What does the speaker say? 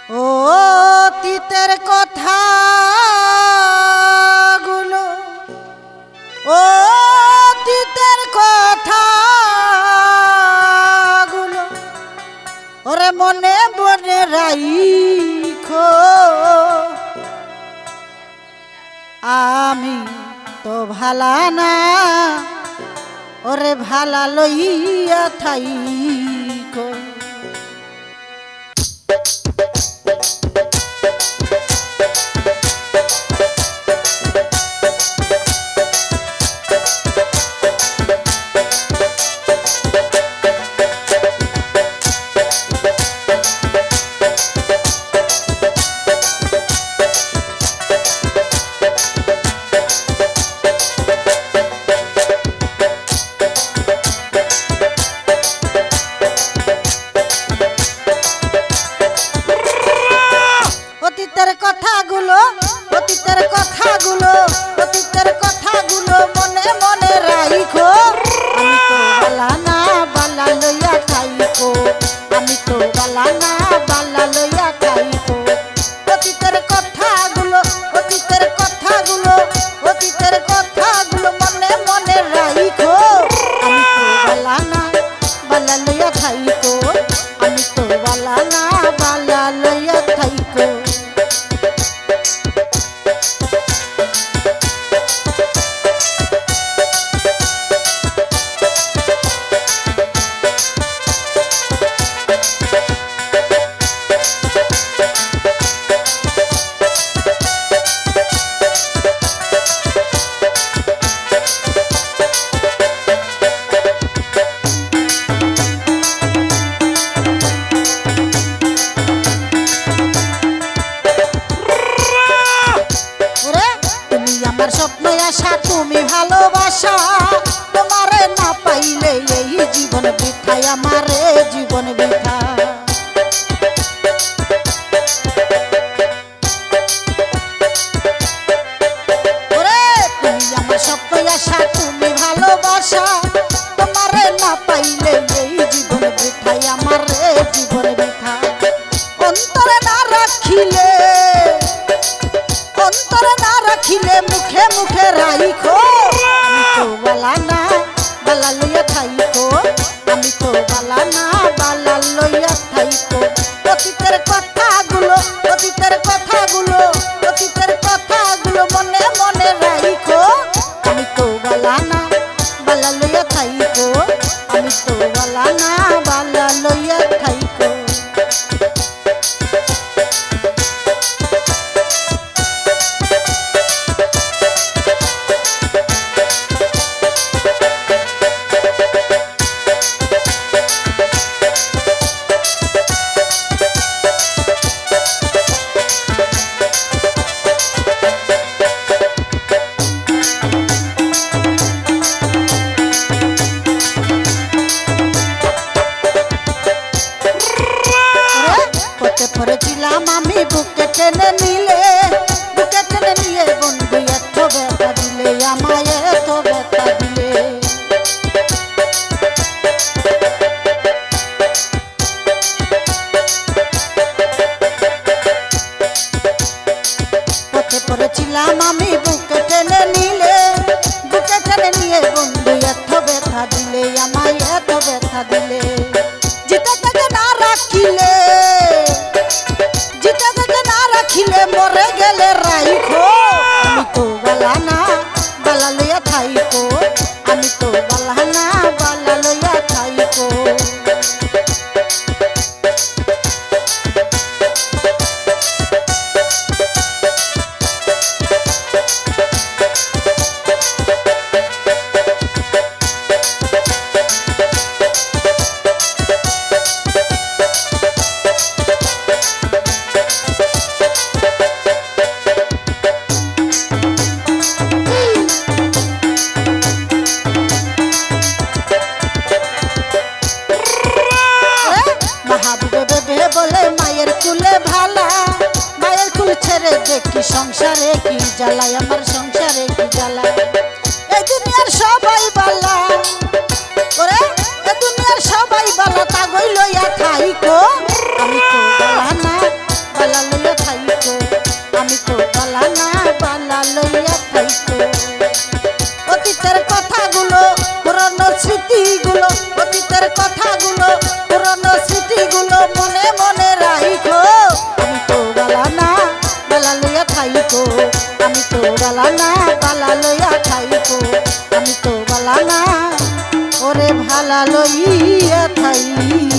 ও অতীতের কথা গুলো, ও অতীতের কথা গুলো ওরে মনে মনে রাইখো। আমি তো ভালা না, ওরে ভালা লইয়া থাইকো। অতীতের কথাগুলো, অতীতের কথাগুলো, অতীতের কথাগুলো মনে মনে রাইখো। আমি তো বালা না বালা লইয়া খাইকো, আমি তো বালা না বালা লইয়া খাইকো। অতীতের কথাগুলো, অতীতের কথাগুলো, অতীতের কথাগুলো মনে মনে রাইখো। আমি তো বালা না বালা লইয়া খাইকো, আমি তো বালা না বালা লইয়া খাইকো। আমার স্বপ্ন আশা তুমি ভালোবাসা, তোমারে না পাইলে এই জীবন বৃথা, আমারে জীবন বৃথা। ওরে তুমি আমার স্বপ্ন আশা তুমি ভালোবাসা, তোমারে না পাইলে এই জীবন বৃথা, আমারে জীবন বৃথা। অন্তরে না রাখিলে, অন্তরে না রাখিলে মুখে মুখে রাইখো। আমি তো বালা না বালা লইয়া থাইকো, আমি তো বালা না বালা লইয়া থাইকো। অতীতের কথাগুলো, অতীতের কথাগুলো, অতীতের কথাগুলো মনে মনে রাইখো। আমি তো বালা না বালা লইয়া থাইকো, আমি তো বালা না বালা লইয়া থাইকো। পড়েছিলাম আমি বুকে টেনে নিলে, বুকে টেনে নিয়ে বন্ধু এত ব্যথা দিলে, আমায় এত ব্যথা দিলে। পথে পড়েছিলাম আমি বুকে টেনে নিলে, বুকে টেনে নিয়ে বন্ধু এত ব্যথা দিলে, আমায় এত ব্যথা দিলে। জিতে থেকে না রাখিলে, জিতে থেকে না রাখিলে মরে গেলে রাইখো। আমি তো বালা না বালা লইয়া থাইকো, আমি তো বালা না বালা লইয়া থাইকো। বলে মায়ের কুলে ভালা, মায়ের কুল ছেড়ে দেখি সংসারে কি জ্বালা, আমার সংসারে কি জ্বালা। এই দুনিয়ার সবাই বালা, ওরে এই দুনিয়ার সবাই বালা, তাগই লইয়া থাইকো। আমি তো বালা না আমি তো বালা না বালা লইয়া খাইকো আমি তো বালা না ওরে ভালা লইয়া খাই